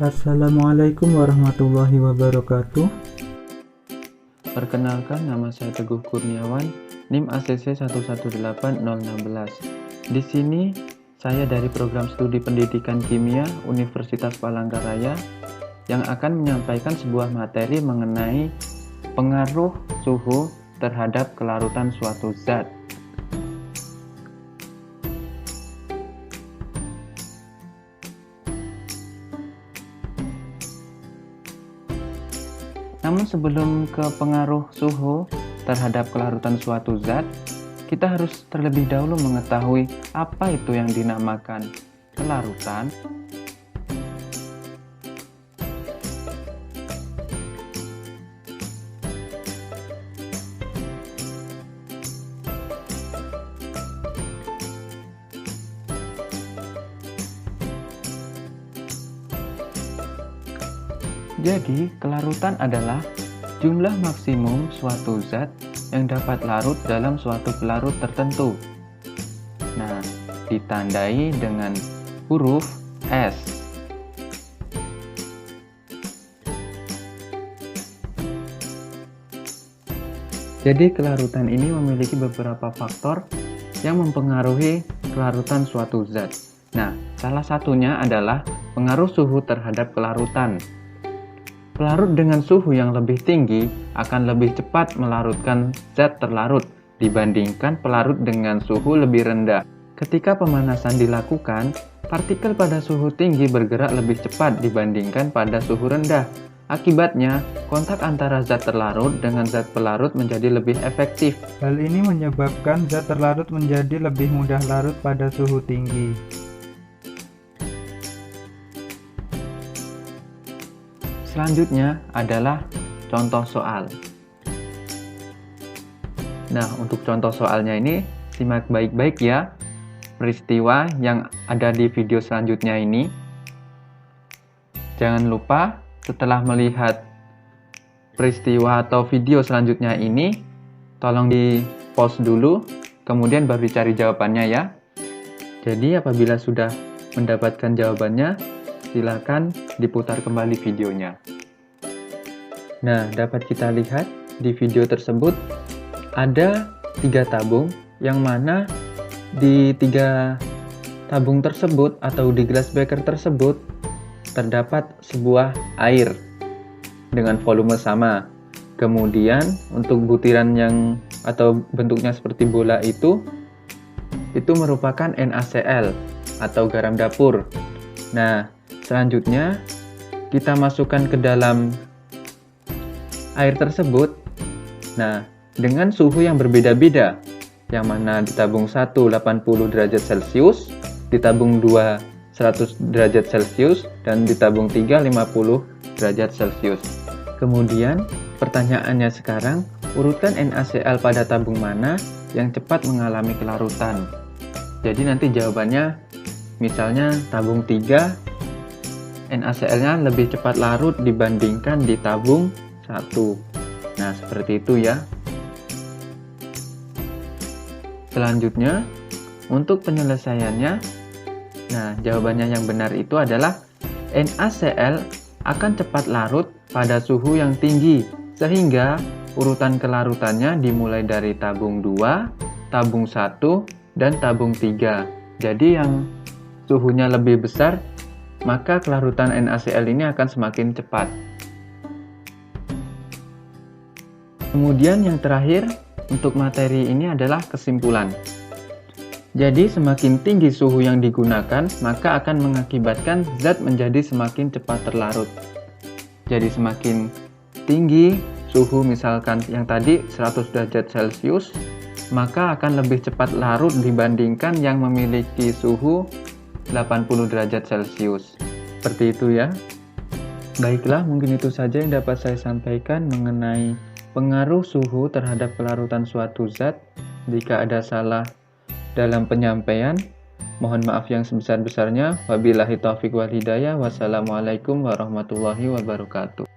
Assalamualaikum warahmatullahi wabarakatuh. Perkenalkan, nama saya Teguh Kurniawan, NIM ACC 118016. Di sini saya dari program studi pendidikan kimia Universitas Palangkaraya yang akan menyampaikan sebuah materi mengenai pengaruh suhu terhadap kelarutan suatu zat. Namun sebelum ke pengaruh suhu terhadap kelarutan suatu zat, kita harus terlebih dahulu mengetahui apa itu yang dinamakan kelarutan. Jadi, kelarutan adalah jumlah maksimum suatu zat yang dapat larut dalam suatu pelarut tertentu. Nah, ditandai dengan huruf S. Jadi, kelarutan ini memiliki beberapa faktor yang mempengaruhi kelarutan suatu zat. Nah, salah satunya adalah pengaruh suhu terhadap kelarutan. Pelarut dengan suhu yang lebih tinggi akan lebih cepat melarutkan zat terlarut dibandingkan pelarut dengan suhu lebih rendah. Ketika pemanasan dilakukan, partikel pada suhu tinggi bergerak lebih cepat dibandingkan pada suhu rendah. Akibatnya, kontak antara zat terlarut dengan zat pelarut menjadi lebih efektif. Hal ini menyebabkan zat terlarut menjadi lebih mudah larut pada suhu tinggi. Selanjutnya adalah contoh soal. Nah, untuk contoh soalnya ini, simak baik-baik ya peristiwa yang ada di video selanjutnya ini. Jangan lupa setelah melihat peristiwa atau video selanjutnya ini, tolong di-pause dulu, kemudian baru dicari jawabannya ya. Jadi apabila sudah mendapatkan jawabannya, silakan diputar kembali videonya. Nah, dapat kita lihat di video tersebut ada 3 tabung, yang mana di 3 tabung tersebut atau di glass beaker tersebut terdapat sebuah air dengan volume sama. Kemudian untuk butiran yang atau bentuknya seperti bola itu merupakan NaCl atau garam dapur. Nah, selanjutnya kita masukkan ke dalam air tersebut. Nah, dengan suhu yang berbeda-beda, yang mana di tabung 1 80 derajat Celcius, di tabung 2 100 derajat Celcius, dan di tabung 3 50 derajat Celcius. Kemudian pertanyaannya sekarang, urutkan NaCl pada tabung mana yang cepat mengalami kelarutan. Jadi nanti jawabannya misalnya tabung 3 NaCl-nya lebih cepat larut dibandingkan di tabung 1. Nah, seperti itu ya. Selanjutnya, untuk penyelesaiannya, nah, jawabannya yang benar itu adalah NaCl akan cepat larut pada suhu yang tinggi, sehingga urutan kelarutannya dimulai dari tabung 2, tabung 1, dan tabung 3. Jadi yang suhunya lebih besar, maka kelarutan NaCl ini akan semakin cepat. Kemudian yang terakhir untuk materi ini adalah kesimpulan. Jadi semakin tinggi suhu yang digunakan, maka akan mengakibatkan zat menjadi semakin cepat terlarut. Jadi semakin tinggi suhu, misalkan yang tadi 100 derajat Celcius, maka akan lebih cepat larut dibandingkan yang memiliki suhu 80 derajat Celcius. Seperti itu ya. Baiklah, mungkin itu saja yang dapat saya sampaikan mengenai pengaruh suhu terhadap kelarutan suatu zat. Jika ada salah dalam penyampaian, mohon maaf yang sebesar-besarnya. Wabillahi taufiq wal hidayah. Wassalamualaikum warahmatullahi wabarakatuh.